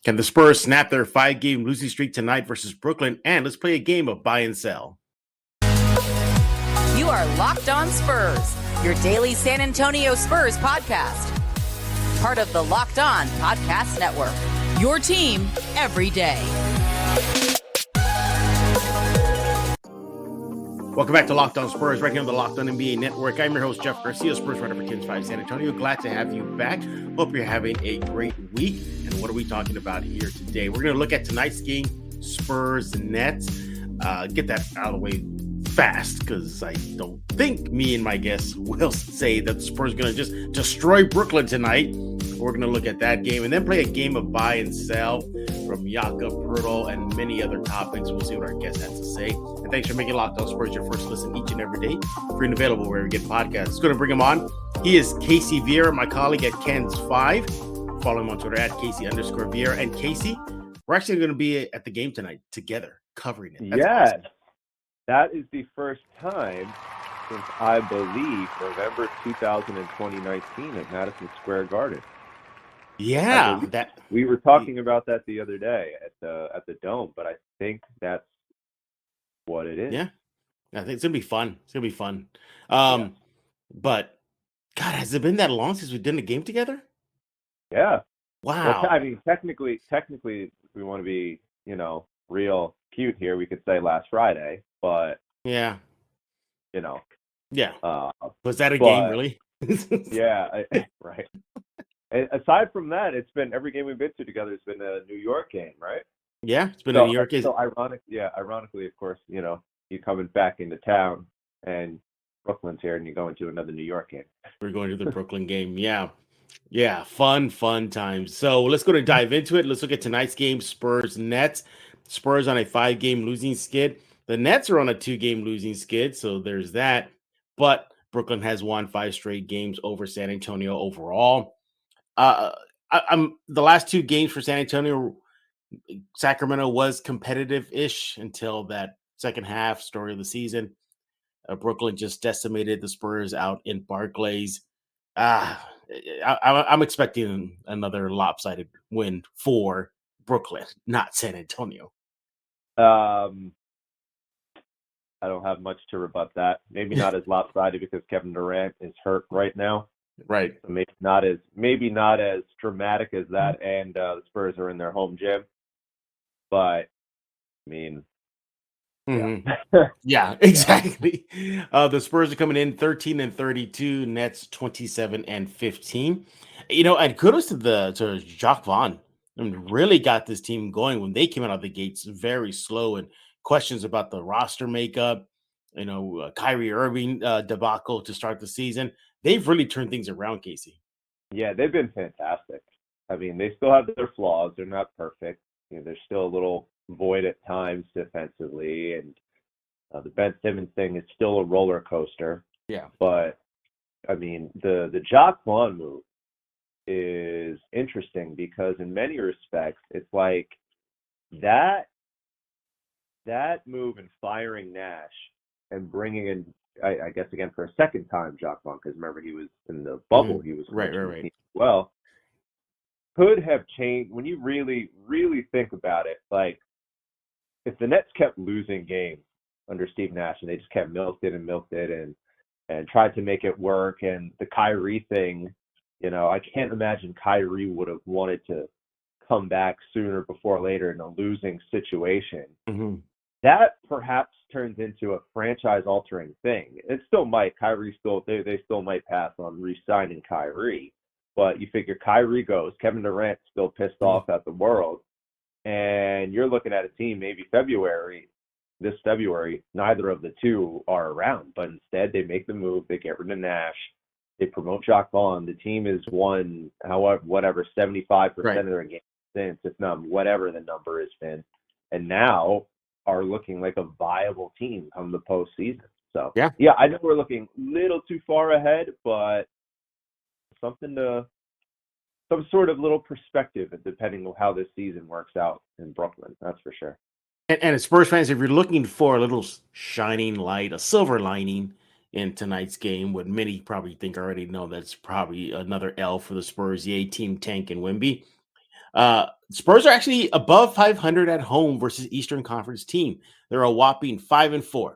Can the Spurs snap their 5-game losing streak tonight versus Brooklyn? And let's play a game of buy and sell. You are Locked On Spurs, your daily San Antonio Spurs podcast. Part of the Locked On Podcast Network, your team every day. Welcome back to Locked On Spurs, right here on the Locked On NBA Network. I'm your host, Jeff Garcia, Spurs writer for Kings 5 San Antonio. Glad to have you back. Hope you're having a great week. And what are we talking about here today? We're going to look at tonight's game, Spurs-Nets. Get that out of the way fast, because I don't think me and my guests will say that the Spurs are going to just destroy Brooklyn tonight. We're going to look at that game and then play a game of buy and sell from Jakob Poeltl and many other topics. We'll see what our guest has to say. And thanks for making Locked On Spurs your first listen each and every day. Free and available wherever you get podcasts. It's going to bring him on. He is Casey Viera, my colleague at Ken's 5. Follow him on Twitter at Casey_Viera. And Casey, we're actually going to be at the game tonight together, covering it. That's awesome. That is the first time since, I believe, November 2019 at Madison Square Garden. Yeah, we were talking about that the other day at the Dome, but I think that's what it is. Yeah, I think it's gonna be fun. It's gonna be fun. But God, has it been that long since we've done a game together? Yeah. Wow. Well, I mean, technically, if we want to be, real cute here, we could say last Friday, but yeah, yeah. Was that a game, really? Yeah, right. Aside from that, it's been every game we've been to together. It's been a New York game, right? Yeah, it's been a New York game. So ironically, of course, you coming back into town and Brooklyn's here, and you're going to another New York game. We're going to the Brooklyn game. Yeah, fun times. So let's go to dive into it. Let's look at tonight's game, Spurs-Nets. Spurs on a 5-game losing skid. The Nets are on a 2-game losing skid, so there's that. But Brooklyn has won 5 straight games over San Antonio overall. The last 2 games for San Antonio, Sacramento was competitive-ish until that second half story of the season. Brooklyn just decimated the Spurs out in Barclays. I'm expecting another lopsided win for Brooklyn, not San Antonio. I don't have much to rebut that. Maybe not as lopsided because Kevin Durant is hurt right now. Right. So maybe not as dramatic as that, and the Spurs are in their home gym. But I mean, yeah, exactly. The Spurs are coming in 13-32, Nets 27-15. And kudos to Jacques Vaughn. I mean, really got this team going when they came out of the gates very slow, and questions about the roster makeup, Kyrie Irving debacle to start the season. They've really turned things around, Casey. Yeah, they've been fantastic. I mean, they still have their flaws. They're not perfect. There's still a little void at times defensively, and the Ben Simmons thing is still a roller coaster. Yeah. But, I mean, the Jacques Vaughn move is interesting because in many respects, it's like that move in firing Nash and bringing in, I guess, again, for a second time, Jacques Vaughn, because remember, he was in the bubble. He was right. Well, could have changed when you really, really think about it. Like, if the Nets kept losing games under Steve Nash and they just kept milked it and tried to make it work, and the Kyrie thing, I can't imagine Kyrie would have wanted to come back sooner before later in a losing situation. Mm-hmm. That perhaps turns into a franchise-altering thing. It still might. Kyrie they still might pass on re-signing Kyrie. But you figure Kyrie goes, Kevin Durant's still pissed off at the world, and you're looking at a team maybe this February, neither of the two are around. But instead, they make the move. They get rid of Nash. They promote Jacques Vaughn. The team has won, 75% of their games since, if not whatever the number has been, and now are looking like a viable team come the postseason. So, yeah, I know we're looking a little too far ahead, but some sort of little perspective, depending on how this season works out in Brooklyn. That's for sure. And as Spurs fans, if you're looking for a little shining light, a silver lining in tonight's game, what many probably think already know, that's probably another L for the Spurs, the A-team tank and Wemby. The Spurs are actually above 500 at home versus Eastern Conference team. They're a whopping 5-4.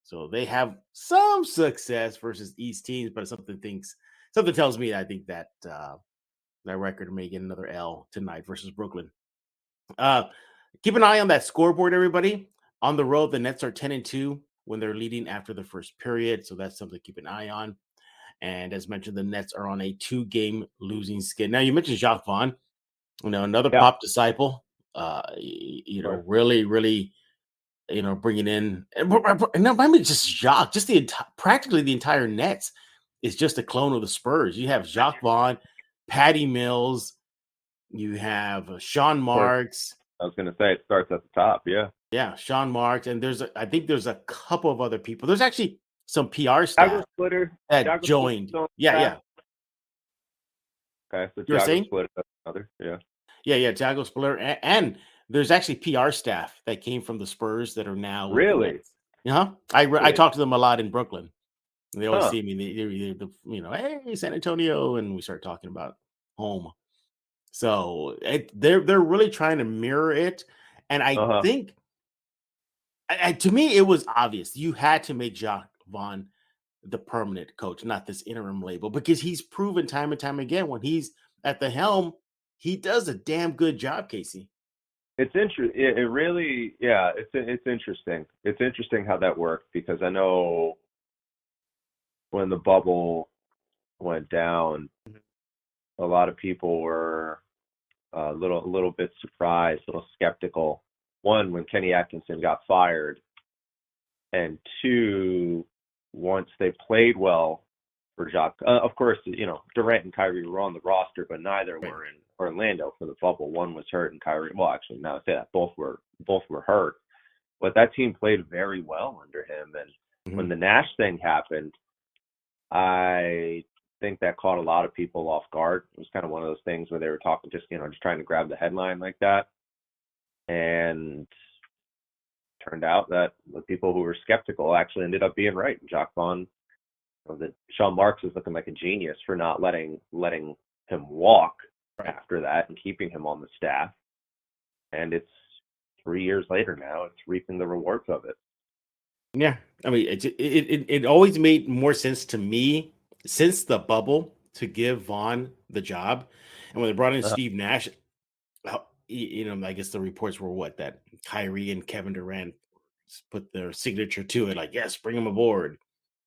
So they have some success versus East teams, but something tells me I think that that record may get another L tonight versus Brooklyn. Keep an eye on that scoreboard, everybody. On the road, the Nets are 10-2 when they're leading after the first period. So that's something to keep an eye on. And as mentioned, the Nets are on a 2-game losing skid. Now, you mentioned Jacques Vaughn, another pop disciple, really, really, bringing in, and not by me, just Jacques, just practically the entire Nets is just a clone of the Spurs. You have Jacques Vaughn, Patty Mills, you have Sean Marks. I was going to say it starts at the top. Yeah. Yeah. Sean Marks. And I think there's a couple of other people. There's actually some PR staff that joined. Yeah. Okay. So you're saying? Splitter, another. Yeah. Yeah. Jakob Poeltl. And there's actually PR staff that came from the Spurs that are now. Really? Yeah. I talk to them a lot in Brooklyn. And they always see me. They're hey, San Antonio. And we start talking about home. So they're really trying to mirror it. And I think, to me, it was obvious. You had to make Jacques Vaughn the permanent coach, not this interim label, because he's proven time and time again when he's at the helm, he does a damn good job, Casey. It's interesting. It really, it's interesting. It's interesting how that worked, because I know when the bubble went down, a lot of people were a little bit surprised, a little skeptical. One, when Kenny Atkinson got fired, and two, once they played well for Jacques. Of course, Durant and Kyrie were on the roster, but neither were in Orlando for the bubble. One was hurt, and Kyrie. Well, actually, now I say that both were hurt. But that team played very well under him. And when the Nash thing happened, I think that caught a lot of people off guard. It was kind of one of those things where they were talking, just trying to grab the headline like that. And turned out that the people who were skeptical actually ended up being right. Jacques Vaughn, Sean Marks is looking like a genius for not letting him walk after that and keeping him on the staff. And it's 3 years later now. It's reaping the rewards of it. Yeah, I mean, it always made more sense to me since the bubble to give Vaughn the job. And when they brought in Steve Nash, I guess the reports were that Kyrie and Kevin Durant put their signature to it, like, yes, bring him aboard.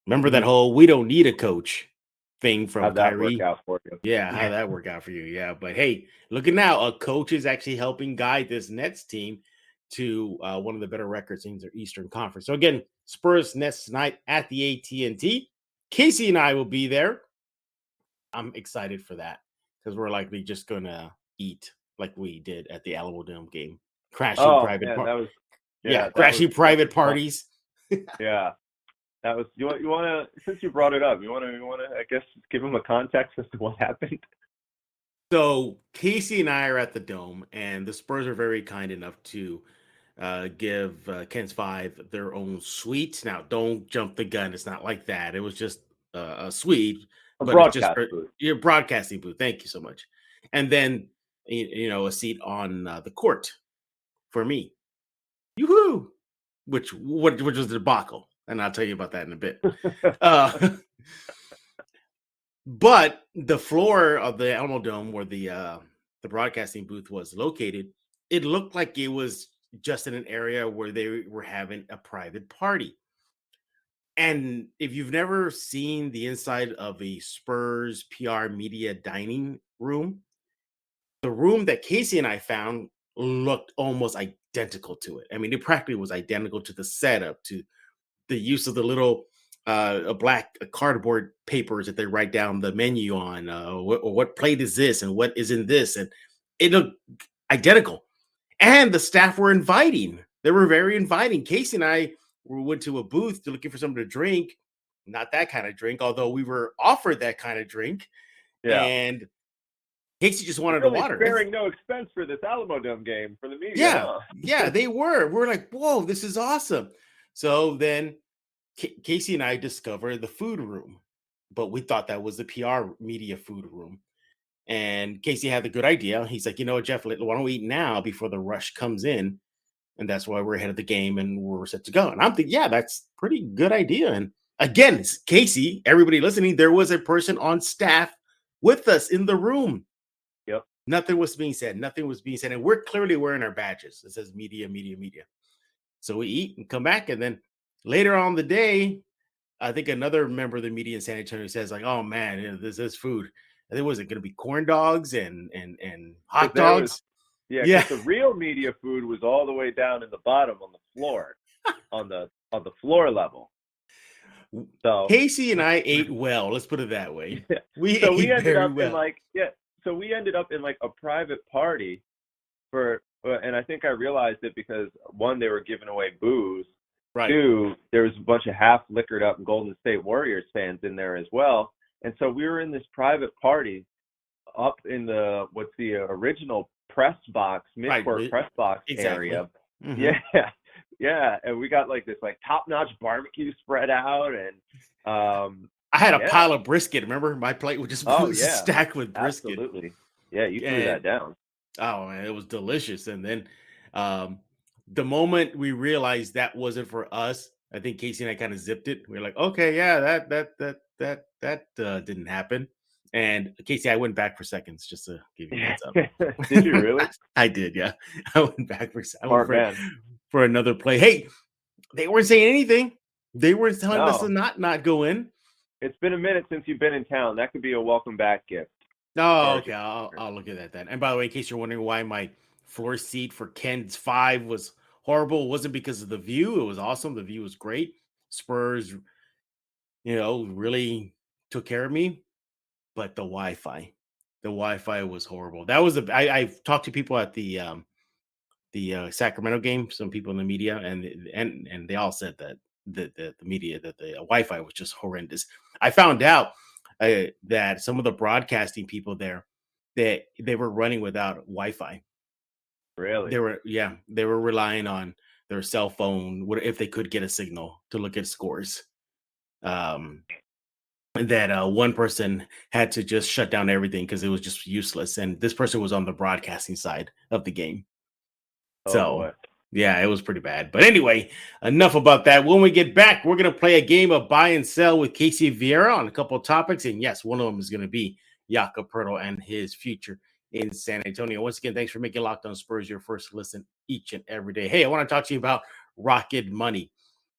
Remember that whole "we don't need a coach" thing from How'd Kyrie? That work out for you? Yeah, how'd that work out for you? Yeah, but hey, look at now, a coach is actually helping guide this Nets team to one of the better records in their Eastern Conference. So again, Spurs-Nets tonight at the AT&T. Casey and I will be there. I'm excited for that because we're likely just gonna eat like we did at the Alamodome game, crashing private parties. Yeah, that was. You want to, since you brought it up, you want to, I guess, give them a context as to what happened. So Casey and I are at the Dome, and the Spurs are very kind enough to give Ken's Five their own suite. Now, don't jump the gun. It's not like that. It was just a suite. Your broadcasting booth. Thank you so much. And then, a seat on the court for me. Yoo-hoo! Which was a debacle. And I'll tell you about that in a bit. But the floor of the Alamodome where the broadcasting booth was located, it looked like it was just in an area where they were having a private party. And if you've never seen the inside of a Spurs PR media dining room, the room that Casey and I found looked almost identical to it. I mean, it practically was identical to the setup, to the use of the little black cardboard papers that they write down the menu on. What plate is this and what is in this? And it looked identical. And the staff were inviting. They were very inviting. Casey and I went to a booth looking for something to drink. Not that kind of drink, although we were offered that kind of drink. Yeah. And Casey just wanted a water. Sparing no expense for this Alamodome game for the media. Yeah, they were. We're like, whoa, this is awesome. So then Casey and I discovered the food room, but we thought that was the PR media food room. And Casey had the good idea. He's like, you know what, Jeff, why don't we eat now before the rush comes in? And that's why we're ahead of the game and we're set to go. And I'm thinking, yeah, that's pretty good idea. And again, Casey, everybody listening, there was a person on staff with us in the room. Yep. Nothing was being said. Nothing was being said. And we're clearly wearing our badges. It says media, media, media. So we eat and come back. And then later on the day, I think another member of the media in San Antonio says, like, oh man, this is food. And then was it going to be corn dogs and hot dogs? Yeah. The real media food was all the way down in the bottom on the floor, on the floor level. So Casey and I ate well. Let's put it that way. Yeah. We ended up in like a private party and I think I realized it because one, they were giving away booze. Right. Two, there was a bunch of half liquored up Golden State Warriors fans in there as well. And so we were in this private party up in the original press box, mid-court press box area. Mm-hmm. Yeah. And we got like this like top-notch barbecue spread out, and I had a pile of brisket. Remember, my plate was just stacked with brisket. Absolutely. Yeah, you threw that down. Oh man, it was delicious. And then the moment we realized that wasn't for us, I think Casey and I kind of zipped it. We were like, okay, yeah, that didn't happen. And Casey, I went back for seconds just to give you a heads up. Did you really? I did, yeah. I went back for another play. Hey, they weren't saying anything. They weren't telling us to not go in. It's been a minute since you've been in town. That could be a welcome back gift. Oh, okay. I'll look at that then. And by the way, in case you're wondering why my floor seat for Ken's 5 was horrible, it wasn't because of the view. It was awesome. The view was great. Spurs, really took care of me. But the Wi-Fi was horrible. That was I've talked to people at the Sacramento game, some people in the media, and they all said that the media, that the Wi-Fi was just horrendous. I found out that some of the broadcasting people there, they were running without Wi-Fi. Really? They were relying on their cell phone if they could get a signal to look at scores. That one person had to just shut down everything because it was just useless. And this person was on the broadcasting side of the game. Yeah, it was pretty bad. But anyway, enough about that. When we get back, we're going to play a game of buy and sell with Casey Viera on a couple of topics. And yes, one of them is going to be Jakob Poeltl and his future in San Antonio. Once again, thanks for making Locked On Spurs your first listen each and every day. Hey, I want to talk to you about Rocket Money.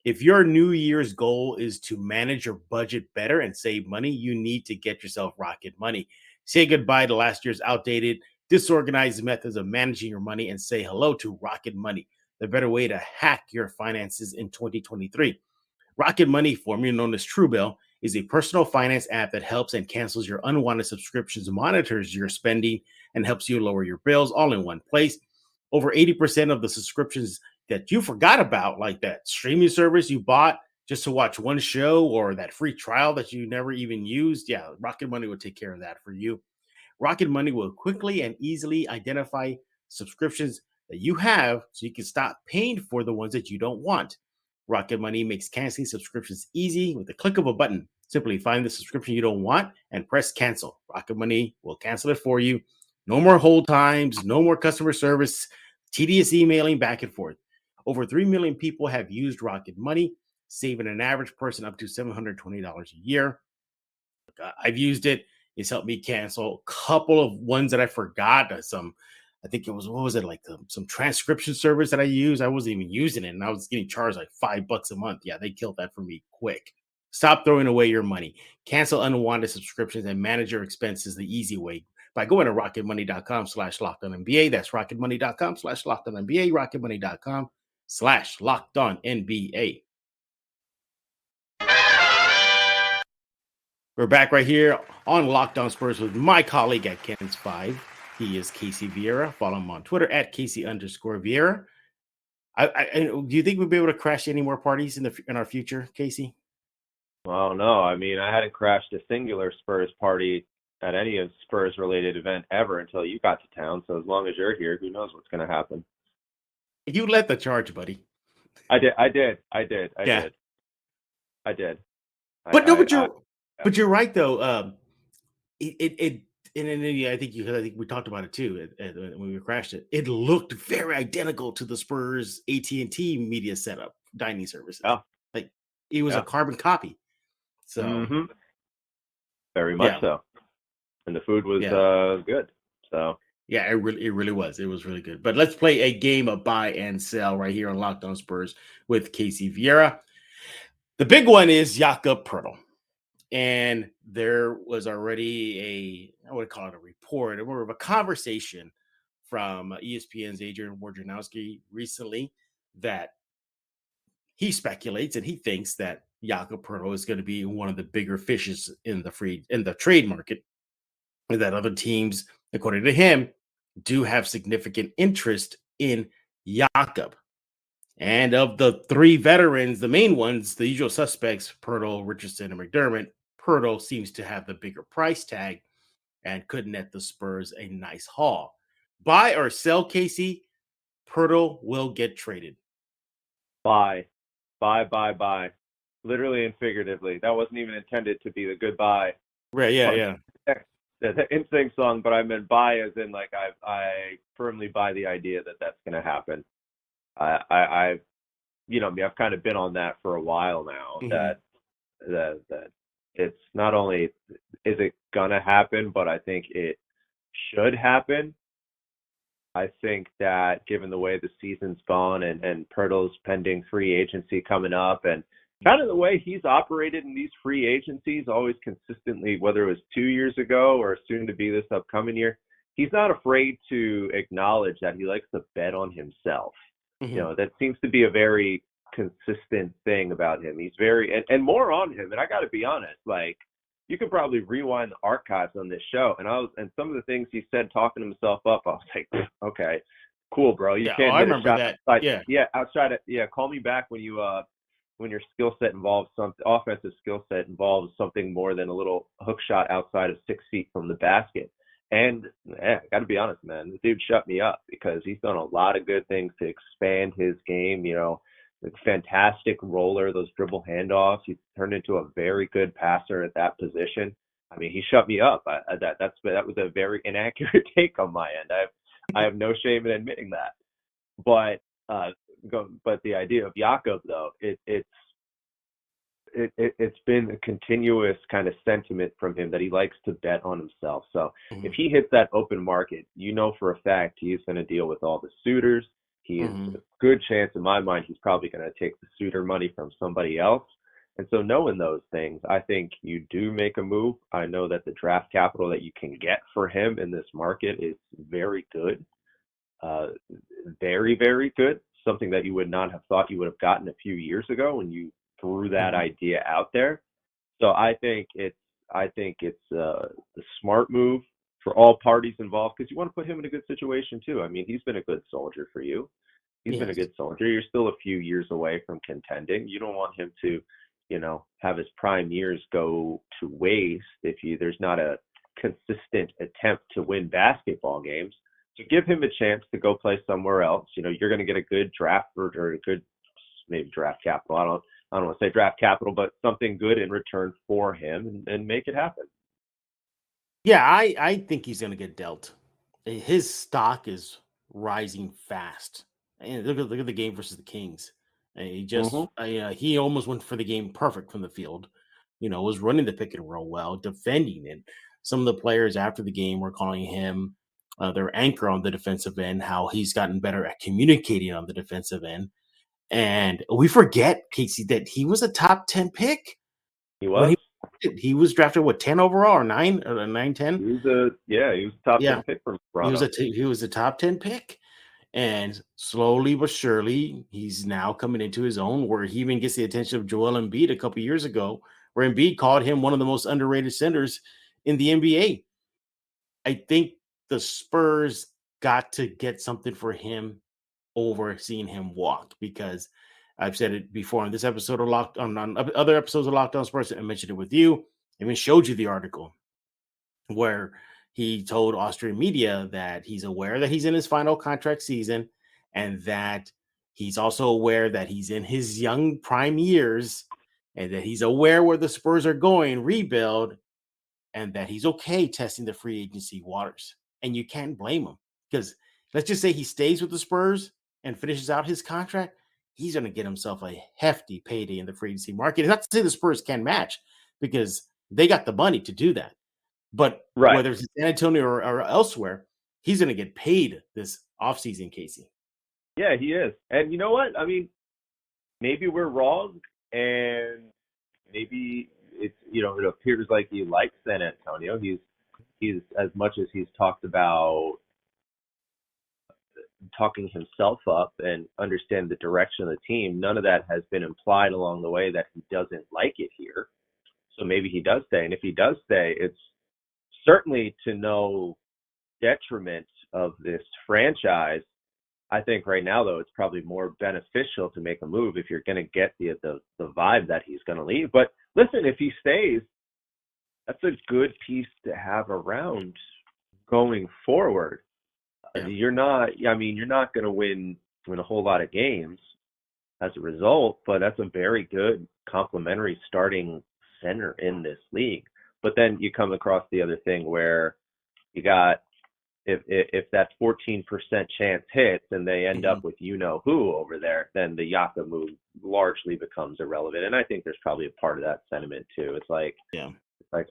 If your New Year's goal is to manage your budget better and save money, you need to get yourself Rocket Money. Say goodbye to last year's outdated, disorganized methods of managing your money and say hello to Rocket Money, the better way to hack your finances in 2023. Rocket Money, formerly known as Truebill, is a personal finance app that helps and cancels your unwanted subscriptions, monitors your spending, and helps you lower your bills all in one place. Over 80% of the subscriptions that you forgot about, like that streaming service you bought just to watch one show or that free trial that you never even used, Rocket Money will take care of that for you. Rocket Money will quickly and easily identify subscriptions that you have so you can stop paying for the ones that you don't want. Rocket Money makes canceling subscriptions easy with the click of a button. Simply find the subscription you don't want and press cancel. Rocket Money will cancel it for you. No more hold times, no more customer service, tedious emailing back and forth. Over 3 million people have used Rocket Money, saving an average person up to $720 a year. I've used it. It's helped me cancel a couple of ones that I forgot. I think it was, some transcription service that I used. I wasn't even using it, and I was getting charged like $5 a month. Yeah, they killed that for me quick. Stop throwing away your money. Cancel unwanted subscriptions and manage your expenses the easy way by going to rocketmoney.com/LockedOnNBA. That's rocketmoney.com/LockedOnNBA, rocketmoney.com/LockedOnNBA. We're back right here on Locked On Spurs with my colleague at Ken's 5. He is Casey Viera. Follow him on Twitter at Casey_Viera. Do you think we'll be able to crash any more parties in our future, Casey? Well, no. I mean, I hadn't crashed a singular Spurs party at any of Spurs-related event ever until you got to town. So as long as you're here, who knows what's going to happen? You led the charge, buddy. I did. But you're right though. then yeah, I think we talked about it too when we crashed it. It looked very identical to the Spurs AT&T media setup dining services. Yeah, Like it was a yeah. carbon copy. So Hmm. Very much yeah, so. And the food was yeah, good. So yeah. It really was. It was really good. But let's play a game of buy and sell right here on Locked On Spurs with Casey Viera. The big one is Jakob Poeltl. And there was already I would call it a report, or more of a conversation from ESPN's Adrian Wojnarowski recently that he speculates and he thinks that Jakob Poeltl is going to be one of the bigger fishes in the trade market, and that other teams, according to him, do have significant interest in Jakob. And of the three veterans, the main ones, the usual suspects, Poeltl, Richardson, and McDermott, Poeltl seems to have the bigger price tag and could net the Spurs a nice haul. Buy or sell, Casey, Poeltl will get traded. buy, buy. Literally and figuratively. That wasn't even intended to be the goodbye. Right, yeah. The instinct song, but I meant buy as in like I firmly buy the idea that that's going to happen. I've I've kind of been on that for a while now. Mhm. That it's not only is it gonna happen, but I think it should happen. I think that given the way the season's gone and Pirtle's pending free agency coming up and kind of the way he's operated in these free agencies, always consistently, whether it was 2 years ago or soon to be this upcoming year, he's not afraid to acknowledge that he likes to bet on himself. Mhm. That seems to be a very consistent thing about him. He's very, and more on him. And I got to be honest, like, you could probably rewind the archives on this show, and some of the things he said talking himself up, I was like, okay, cool, bro. You Yeah, can't I hit a remember shot that. outside. Yeah. Yeah, outside it. Yeah, call me back when your skill set involves something. Offensive skill set involves something more than a little hook shot outside of 6 feet from the basket. And I got to be honest, man, the dude shut me up because he's done a lot of good things to expand his game. Fantastic roller, those dribble handoffs. He's turned into a very good passer at that position. I mean, he shut me up. That was a very inaccurate take on my end. I have no shame in admitting that. But but the idea of Jakob though, it's been a continuous kind of sentiment from him that he likes to bet on himself. So if Mhm. he hits that open market, for a fact he's going to deal with all the suitors. He is a Mhm. good chance in my mind he's probably going to take the suitor money from somebody else. And so knowing those things, I think you do make a move. I know that the draft capital that you can get for him in this market is very good. Uh, Very, very good. Something that you would not have thought you would have gotten a few years ago when you threw that Mhm. idea out there. So I think it's the smart move for all parties involved because you want to put him in a good situation too. I mean, he's been a good soldier for you. He's been a Yes. good soldier. You're still a few years away from contending. You don't want him to, have his prime years go to waste if there's not a consistent attempt to win basketball games. So give him a chance to go play somewhere else. You're going to get a good draft or a good maybe draft capital. I don't want to say draft capital, but something good in return for him and make it happen. Yeah, I think he's going to get dealt. His stock is rising fast. And look at the game versus the Kings. And Hmm. he almost went for the game perfect from the field. Was running the pick and roll well, defending it. Some of the players after the game were calling him their anchor on the defensive end. How he's gotten better at communicating on the defensive end. And we forget, Casey, that he was a top 10 pick He when was. he was drafted, what, 10 overall or 9 or 9, 10? He was a top Yeah. 10 pick from He was Toronto. he was a top 10 pick, and slowly but surely, he's now coming into his own, where he even gets the attention of Joel Embiid a couple years ago, where Embiid called him one of the most underrated centers in the NBA. I think the Spurs got to get something for him over seeing him walk, because I've said it before on this episode of on other episodes of Locked On Spurs. I mentioned it with you. I even showed you the article where he told Austrian media that he's aware that he's in his final contract season, and that he's also aware that he's in his young prime years, and that he's aware where the Spurs are going, rebuild, and that he's okay testing the free agency waters. And you can't blame him because let's just say he stays with the Spurs and finishes out his contract. He's going to get himself a hefty payday in the free agency market. And not to say the Spurs can match because they got the money to do that. But whether it's in San Antonio or elsewhere, he's going to get paid this offseason, Casey. Yeah, he is. And you know what? I mean, maybe we're wrong, and maybe it's, you know, it appears like he likes San Antonio. He's as much as he's talked about talking himself up and understand the direction of the team, none of that has been implied along the way that he doesn't like it here. So maybe he does stay. And if he does stay, it's certainly to no detriment of this franchise. I think right now, though, it's probably more beneficial to make a move if you're going to get the vibe that he's going to leave. But listen, if he stays, that's a good piece to have around going forward. Yeah. You're not going to win a whole lot of games as a result, but that's a very good complementary starting center in this league. But then you come across the other thing where you got, if that 14% chance hits and they end up with you-know-who over there, then the Jakob move largely becomes irrelevant. And I think there's probably a part of that sentiment too. It's like,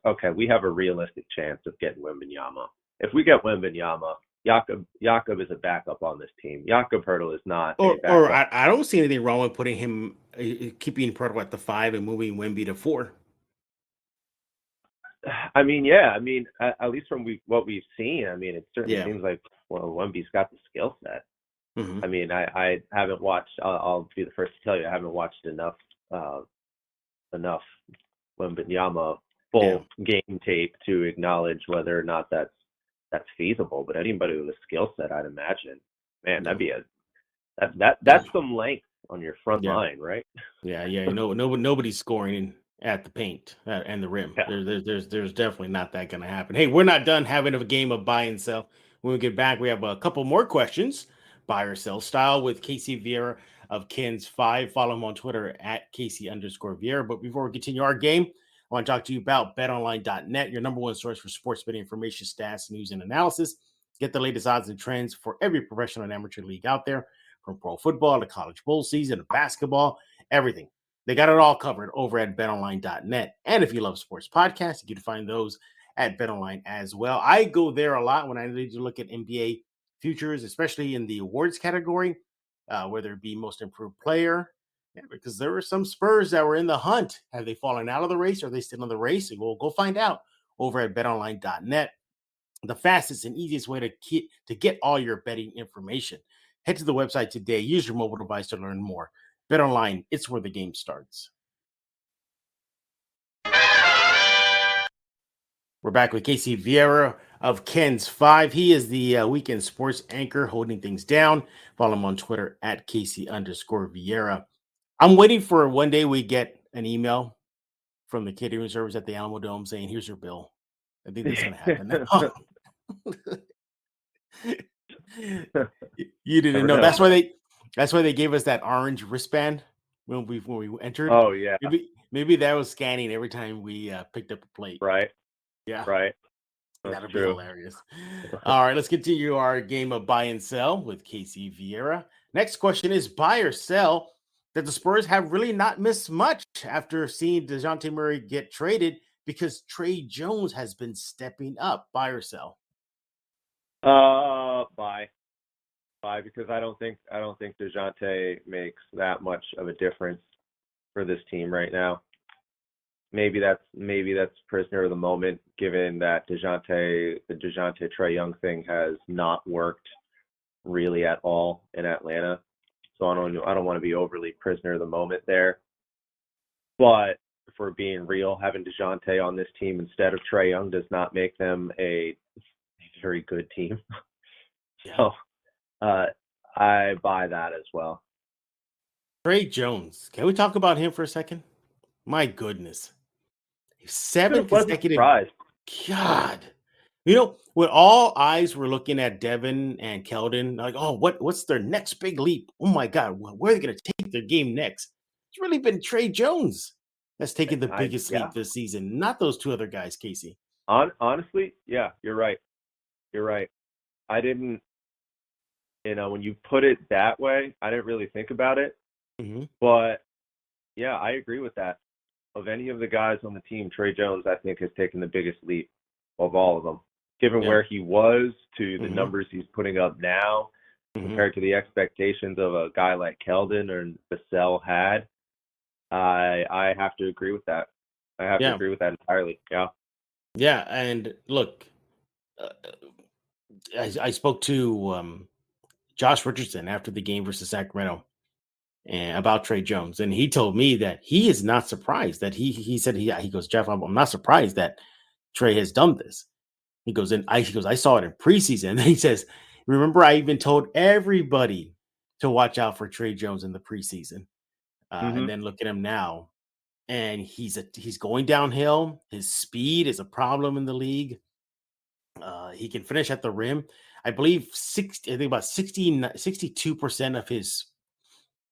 okay, we have a realistic chance of getting Wembanyama. If we get Wembanyama, Jakob is a backup on this team. Jakob Poeltl is not. Or I don't see anything wrong with putting him, keeping Poeltl at the 5 and moving Wemby to 4. I mean, yeah. I mean, at least from what we've seen, I mean, it certainly seems like, well, Wemby's got the skill set. Mm-hmm. I mean, I haven't watched. I'll be the first to tell you, I haven't watched enough Wembanyama full game tape to acknowledge whether or not that's feasible. But anybody with a skill set, I'd imagine, man, that'd be that's some length on your front line, right? Yeah. Nobody's scoring at the paint and the rim. Yeah. There's definitely not that going to happen. Hey, we're not done having a game of buy and sell. When we get back, we have a couple more questions, buy or sell style, with Casey Viera of Kens 5. Follow him on Twitter at Casey_Viera. But before we continue our game, I want to talk to you about betonline.net, your number one source for sports betting information, stats, news, and analysis. Get the latest odds and trends for every professional and amateur league out there, from pro football to college bowl season to basketball, everything. They got it all covered over at betonline.net. And if you love sports podcasts, you can find those at BetOnline as well. I go there a lot when I need to look at NBA futures, especially in the awards category, whether it be most improved player, because there were some Spurs that were in the hunt. Have they fallen out of the race? Or are they still in the race? And we'll go find out over at betonline.net. The fastest and easiest way to get all your betting information. Head to the website today. Use your mobile device to learn more. BetOnline, it's where the game starts. We're back with Casey Viera of Kens 5. He is the weekend sports anchor holding things down. Follow him on Twitter at Casey_Viera. I'm waiting for one day we get an email from the catering service at the Alamodome saying, here's your bill. I think that's going to happen. You didn't know. That's why they gave us that orange wristband when we entered. Oh, yeah. Maybe that was scanning every time we picked up a plate. Right. Yeah. Right. That'll be hilarious. All right, let's continue our game of buy and sell with Casey Viera. Next question is buy or sell that the Spurs have really not missed much after seeing DeJounte Murray get traded because Trey Jones has been stepping up. Buy or sell? Buy, because I don't think DeJounte makes that much of a difference for this team right now. Maybe that's prisoner of the moment, given that the DeJounte Trae Young thing has not worked really at all in Atlanta. So I don't want to be overly prisoner of the moment there. But if we're being real, having DeJounte on this team instead of Trae Young does not make them a very good team. So I buy that as well. Trey Jones. Can we talk about him for a second? My goodness. 7 consecutive. God. You know, when all eyes were looking at Devin and Keldon, like, oh, what's their next big leap? Oh, my God. Where are they going to take their game next? It's really been Trey Jones that's taken the biggest leap this season, not those two other guys, Casey. Honestly, yeah, you're right. You're right. I didn't, when you put it that way, I didn't really think about it. Mm-hmm. But yeah, I agree with that. Of any of the guys on the team, Trey Jones, I think, has taken the biggest leap of all of them. Given Yeah. where he was to the Mm-hmm. numbers he's putting up now, Mm-hmm. compared to the expectations of a guy like Keldon or Vassell had, I have to agree with that. I have to Yeah. agree with that entirely. Yeah. Yeah. And look, uh, I spoke to Josh Richardson after the game versus Sacramento and about Trey Jones, and he told me that he is not surprised that he said he goes, Jeff, I'm not surprised that Trey has done this. He goes, I saw it in preseason. And then he says, remember, I even told everybody to watch out for Trey Jones in the preseason. And Mhm. then look at him now. And he's going downhill. His speed is a problem in the league. He can finish at the rim. I believe I think about 62% of his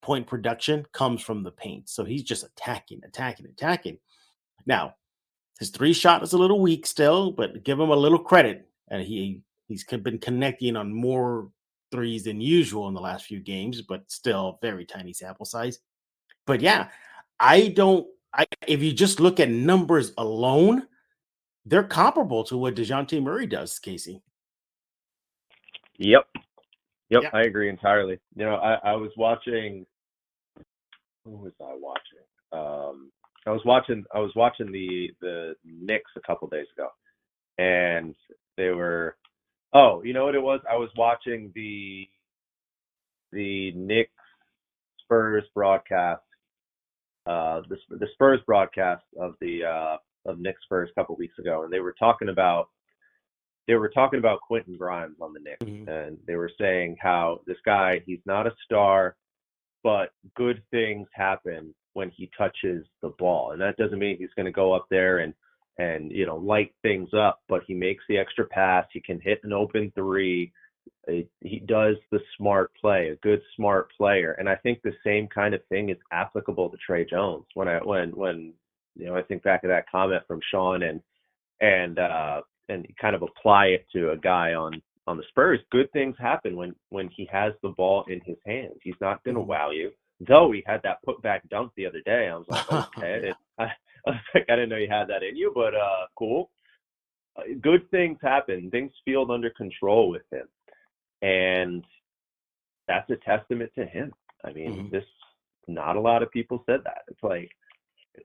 point production comes from the paint. So he's just attacking. Now, his three shot is a little weak still, but give him a little credit. And he's been connecting on more threes than usual in the last few games, but still very tiny sample size. But yeah, if you just look at numbers alone, they're comparable to what DeJounte Murray does, Casey. Yep. Yep. Yeah. I agree entirely. I was watching. Who was I watching? I was watching the Knicks a couple days ago, and they were. Oh, you know what it was? I was watching the Knicks Spurs broadcast, the Spurs broadcast of Knicks Spurs a couple weeks ago, and they were talking about Quentin Grimes on the Knicks, Mhm. and they were saying how this guy, he's not a star, but good things happen when he touches the ball, and that doesn't mean he's going to go up there and light things up, but he makes the extra pass, he can hit an open three, he does the smart play, a good smart player, and I think the same kind of thing is applicable to Trey Jones. When I think back to that comment from Sean and kind of apply it to a guy on the Spurs, good things happen when he has the ball in his hands. He's not going to Mhm. wow you. Though he had that putback dunk the other day, I was like, okay, Yeah. I was like, I didn't know you had that in you, but cool. Good things happen. Things feel under control with him. And that's a testament to him. I mean, Mhm. this not a lot of people said that. It's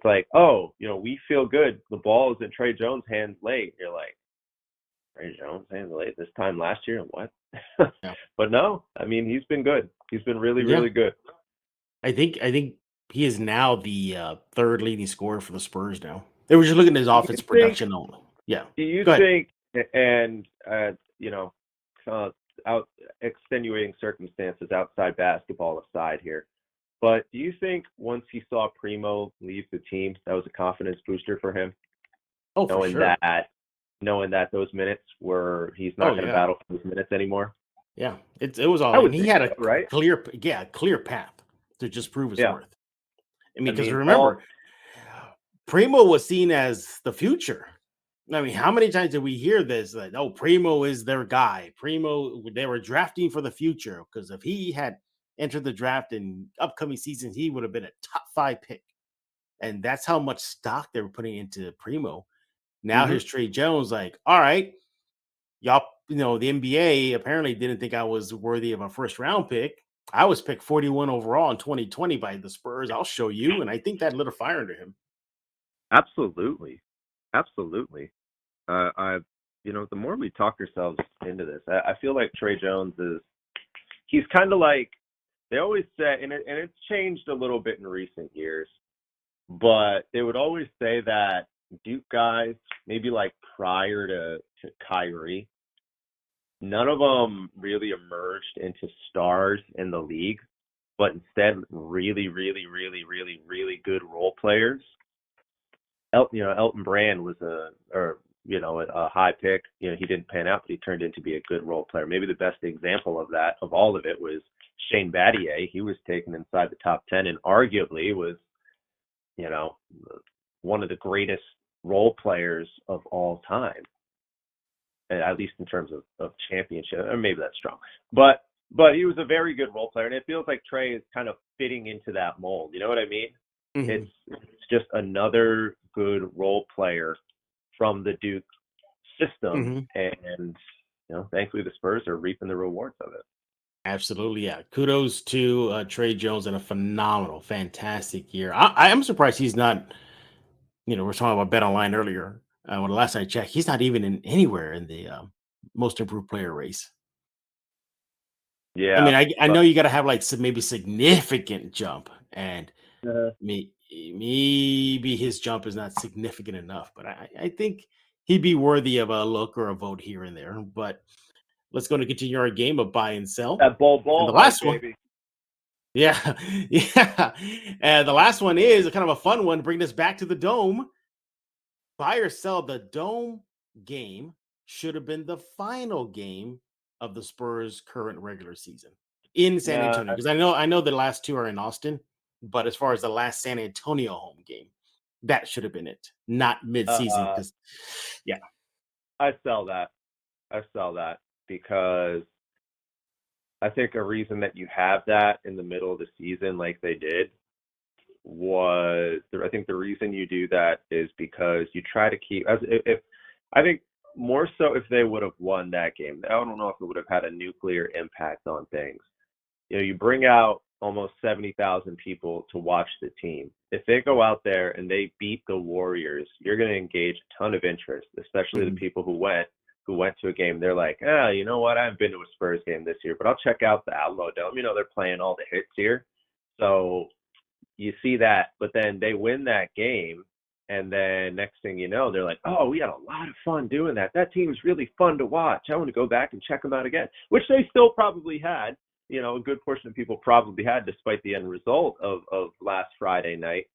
like, oh, we feel good. The ball is in Trey Jones' hands late. You're like, Trey Jones' hands late this time last year? What? Yeah. But no, I mean, he's been good. He's been really, Yeah. really good. I think he is now the third leading scorer for the Spurs now. They were just looking at his Do you offense think? production only. Yeah. Do you Go ahead. think? And uh, out extenuating circumstances outside basketball aside here, but do you think once he saw Primo leave the team, that was a confidence booster for him, Oh, for knowing sure. that knowing that those minutes were he's not Oh, going to yeah. battle for those minutes anymore? Yeah. It was I all, and would he think had a so, right? clear path to just prove his Yeah. worth. I I mean, because mean, remember, Primo was seen as the future. I mean, how many times did we hear this? Like, oh, Primo is their guy. Primo, they were drafting for the future because if he had entered the draft in upcoming seasons, he would have been a top 5 pick. And that's how much stock they were putting into Primo. Now mhm. here's Trey Jones, like, all right, y'all, the NBA apparently didn't think I was worthy of a first round pick. I was picked 41 overall in 2020 by the Spurs. I'll show you. And I think that lit a fire under him. Absolutely. Absolutely. The more we talk ourselves into this, I feel like Trey Jones he's kind of like, they always say, and it's changed a little bit in recent years, but they would always say that Duke guys, maybe like prior to Kyrie, none of them really emerged into stars in the league, but instead really, really, really, really, really good role players. Elton Brand was a high pick. He didn't pan out, but he turned into be a good role player. Maybe the best example of that, of all of it, was Shane Battier. He was taken inside the top 10 and arguably was, you know, one of the greatest role players of all time, at least in terms of championship. Or maybe that's strong, but he was a very good role player, and it feels like Trey is kind of fitting into that mold. You know what I mean? Mm-hmm. It's just another good role player from the Duke system, and thankfully the Spurs are reaping the rewards of it. Absolutely, yeah. Kudos to Trey Jones in a phenomenal, fantastic year. I am surprised he's not. We're talking about Bet Online earlier. When the last I checked, he's not even in anywhere in the most improved player race. I Yeah, mean, I know you got to have like some maybe significant jump, and maybe his jump is not significant enough. But I think he'd be worthy of a look or a vote here and there. But let's go to continue our game of buy and sell. that ball And the Mike, last one, baby. yeah, yeah. And the last one is a kind of a fun one. Bring us back to the Dome. Buy or sell, the Dome game should have been the final game of the Spurs' current regular season in San Antonio. Because I know the last two are in Austin, but as far as the last San Antonio home game, that should have been it, not mid-season. Because, yeah, I sell that because I think a reason that you have that in the middle of the season, like they did, I think the reason you do that is because you try to keep, I think more so if they would have won that game, I don't know if it would have had a nuclear impact on things. You bring out almost 70,000 people to watch the team. If they go out there and they beat the Warriors, you're going to engage a ton of interest, especially the people who went to a game. They're like, you know what? I haven't been to a Spurs game this year, but I'll check out the Alamodome. They're playing all the hits here. So you see that, but then they win that game, and then next thing you know, they're like, oh, we had a lot of fun doing that. That team was really fun to watch. I want to go back and check them out again, which they still probably had. A good portion of people probably had, despite the end result of last Friday night.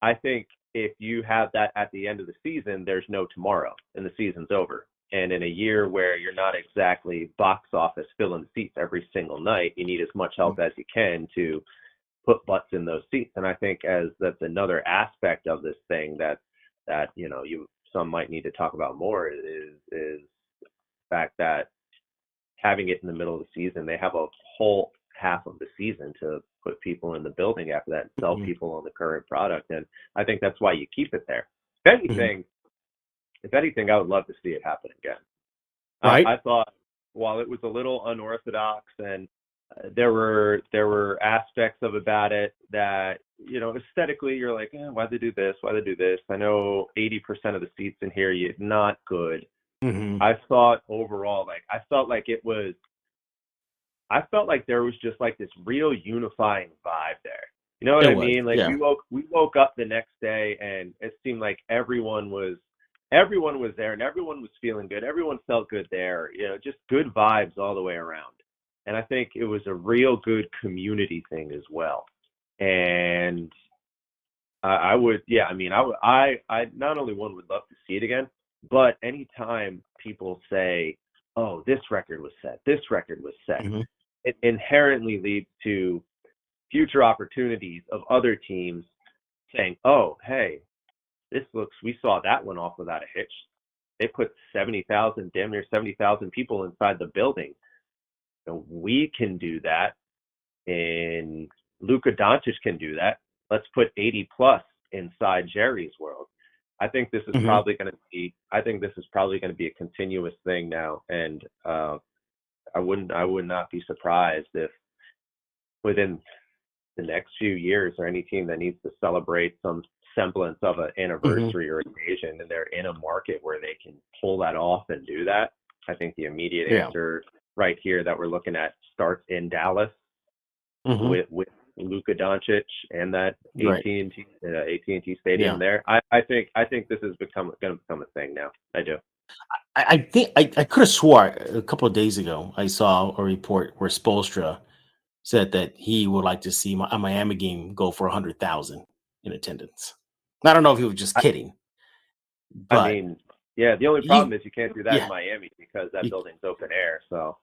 I think if you have that at the end of the season, there's no tomorrow, and the season's over. And in a year where you're not exactly box office filling seats every single night, you need as much help as you can to put butts in those seats. And I think that's another aspect of this thing that some might need to talk about more is the fact that having it in the middle of the season, they have a whole half of the season to put people in the building after that and sell people on the current product. And I think that's why you keep it there. If anything, I would love to see it happen again. Right. I thought while it was a little unorthodox and there were aspects about it that, aesthetically you're like, why'd they do this? Why'd they do this? I know 80% of the seats in here, not good. I thought overall, I felt like there was just like this real unifying vibe there. You know what I mean? Like we woke up the next day and it seemed like everyone was there and everyone was feeling good. Everyone felt good there. Just good vibes all the way around. And I think it was a real good community thing as well. And I not only would love to see it again, but anytime people say, oh, this record was set, it inherently leads to future opportunities of other teams saying, oh, hey, we saw that one off without a hitch. They put damn near 70,000 people inside the building. We can do that, and Luka Doncic can do that. Let's put 80 plus inside Jerry's world. I think this is probably going to be. I think this is probably going to be a continuous thing now, and I would not be surprised if within the next few years, or any team that needs to celebrate some semblance of an anniversary or occasion, and they're in a market where they can pull that off and do that. I think the immediate answer right here that we're looking at starts in Dallas with Luka Doncic and that AT&T Stadium there. I think this is going to become a thing now. I do. I think I could have swore a couple of days ago I saw a report where Spoelstra said that he would like to see a Miami game go for 100,000 in attendance. I don't know if he was just kidding. But I mean, the only problem is you can't do that in Miami because that building's open air. So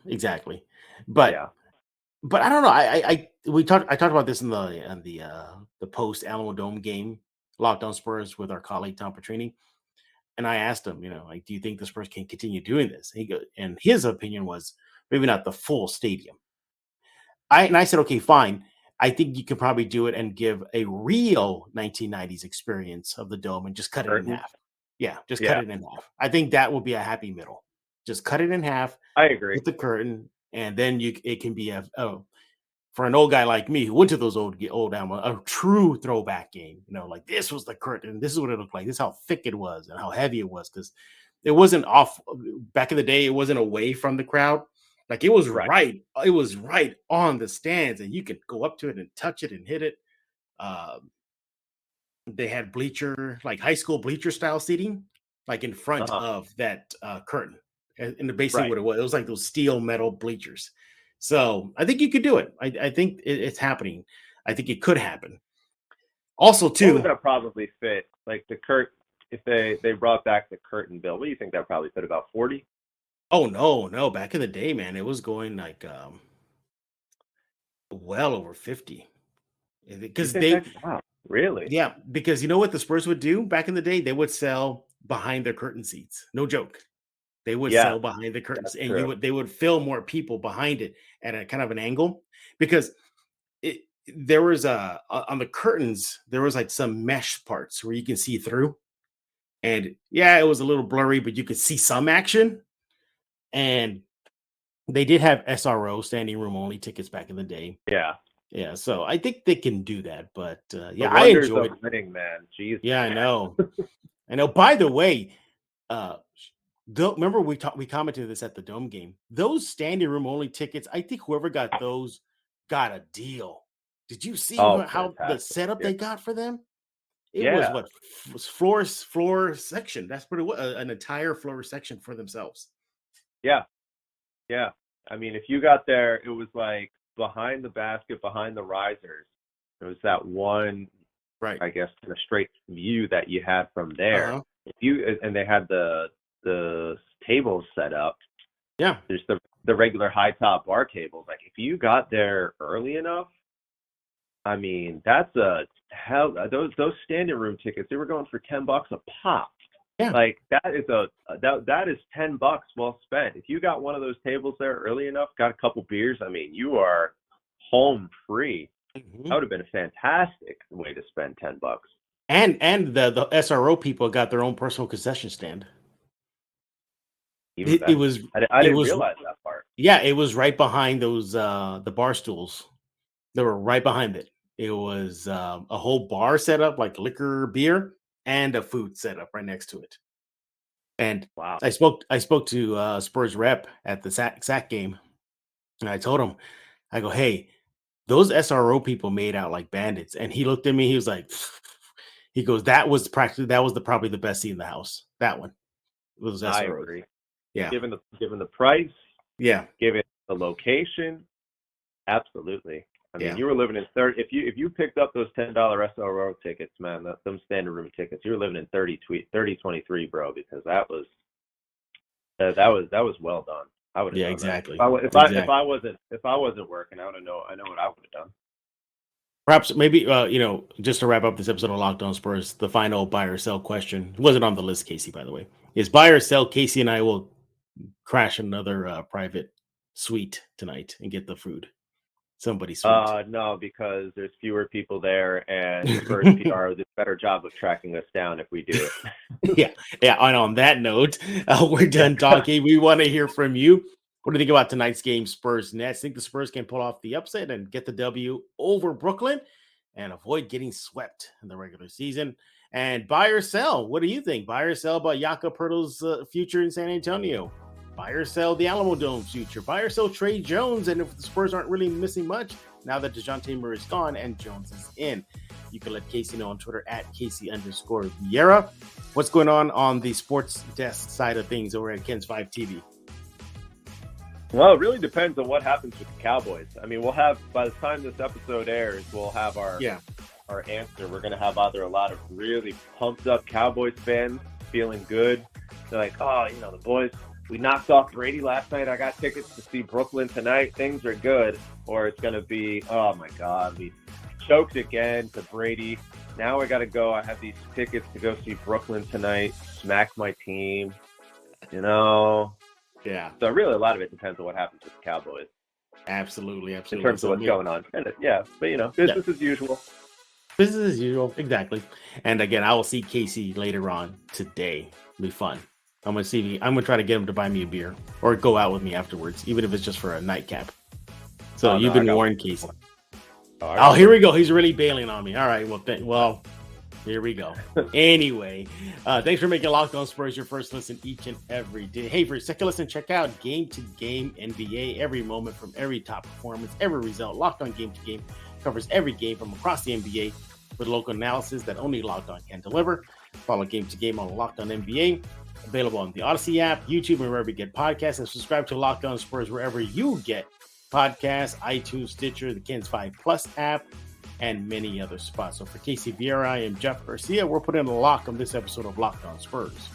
exactly. But I don't know. I talked about this in the post Alamodome game Locked On Spurs with our colleague Tom Petrini. And I asked him, like, do you think the Spurs can continue doing this? And his opinion was maybe not the full stadium. I said, okay, fine. I think you could probably do it and give a real 1990s experience of the Dome and just cut it in half. Yeah, just cut it in half. I think that would be a happy middle. Just cut it in half. I agree. With the curtain, and then it can be for an old guy like me who went to those old a true throwback game. Like this was the curtain. This is what it looked like. This is how thick it was and how heavy it was, because it wasn't off back in the day. It wasn't away from the crowd. Like it was right. It was right on the stands, and you could go up to it and touch it and hit it. They had high school bleacher style seating, like in front of that curtain. And basically what it was like those steel metal bleachers. So I think you could do it. I think it's happening. I think it could happen. Also, too, what would that probably fit? Like if they brought back the curtain bill, what do you think that probably fit? About 40? Oh no! Back in the day, man, it was going like well over 50. Because wow, really? Yeah, because you know what the Spurs would do back in the day? They would sell behind their curtain seats. No joke. They would sell behind the curtains, and they would fill more people behind it at a kind of an angle, because there was on the curtains there was like some mesh parts where you can see through, and it was a little blurry, but you could see some action. And they did have SRO, standing room only tickets back in the day. Yeah. So I think they can do that, but I enjoyed winning, man. Jeez. Yeah, I know. I know. By the way, remember we commented this at the Dome game. Those standing room only tickets, I think whoever got those got a deal. Did you see how the setup they got for them? It was floor section. That's what it was, an entire floor section for themselves. Yeah. I mean, if you got there, it was like behind the basket, behind the risers. It was that one, I guess, kind of straight view that you had from there. And they had the tables set up. Yeah. There's the regular high top bar tables. Like if you got there early enough, I mean, that's those standing room tickets, they were going for $10 a pop. Yeah. Like that is $10 well spent. If you got one of those tables there early enough, got a couple beers, I mean, you are home free. Mm-hmm. That would have been a fantastic way to spend $10. And the SRO people got their own personal concession stand. It was. I didn't realize that part. Yeah, it was right behind those the bar stools. They were right behind it. It was a whole bar set up, like liquor, beer, and a food setup right next to it. And wow, I spoke to Spurs rep at the SAC game, and I told him, I go, hey, those SRO people made out like bandits. And he looked at me. He was like, he goes, that was probably the best seat in the house. That one was SRO. I agree. Yeah, given the price. Yeah, given the location, absolutely. I mean, you were living in 30. If you picked up those $10 SRO tickets, man, them standing room tickets, you were living in 3023, bro, because that was well done. I would have done exactly. That. If I wasn't working, I know what I would have done. Perhaps maybe just to wrap up this episode of Locked On Spurs, the final buy or sell question wasn't on the list, Casey, by the way. Is buy or sell? Casey and I will crash another private suite tonight and get the food. Somebody's sweet. No, because there's fewer people there, and Spurs PR does a better job of tracking us down if we do it. Yeah. And on that note, we're done talking. We want to hear from you. What do you think about tonight's game, Spurs-Nets? Think the Spurs can pull off the upset and get the W over Brooklyn and avoid getting swept in the regular season? And buy or sell? What do you think? Buy or sell about Jakob Poeltl's future in San Antonio? Buy or sell the Alamodome future? Buy or sell Trey Jones? And if the Spurs aren't really missing much, now that DeJounte Murray is gone and Jones is in, you can let Casey know on Twitter at Casey_Viera. What's going on the sports desk side of things over at Ken's 5 TV? Well, it really depends on what happens with the Cowboys. I mean, we'll have, by the time this episode airs, we'll have our answer. We're going to have either a lot of really pumped up Cowboys fans feeling good. They're like, the boys, we knocked off Brady last night. I got tickets to see Brooklyn tonight. Things are good. Or it's going to be, oh my God, we choked again to Brady. now I got to go. I have these tickets to go see Brooklyn tonight, smack my team, Yeah. So really a lot of it depends on what happens with the Cowboys. Absolutely. In terms of what's going on. And business as usual. Business as usual, exactly. And again, I will see Casey later on today. It'll be fun. I'm gonna try to get him to buy me a beer or go out with me afterwards, even if it's just for a nightcap. So you've been warned, Casey. Oh, here we go. He's really bailing on me. All right. Well, here we go. Anyway, thanks for making Locked On Spurs your first listen each and every day. Hey, for your second listen, check out Game to Game NBA. Every moment from every top performance, every result. Locked On Game to Game covers every game from across the NBA with local analysis that only Locked On can deliver. Follow Game to Game on Locked On NBA. Available on the Odyssey app, YouTube, and wherever you get podcasts. And subscribe to Locked On Spurs wherever you get podcasts, iTunes, Stitcher, the Kins 5 Plus app, and many other spots. So for Casey Viera, I am Jeff Garcia. We're putting a lock on this episode of Locked On Spurs.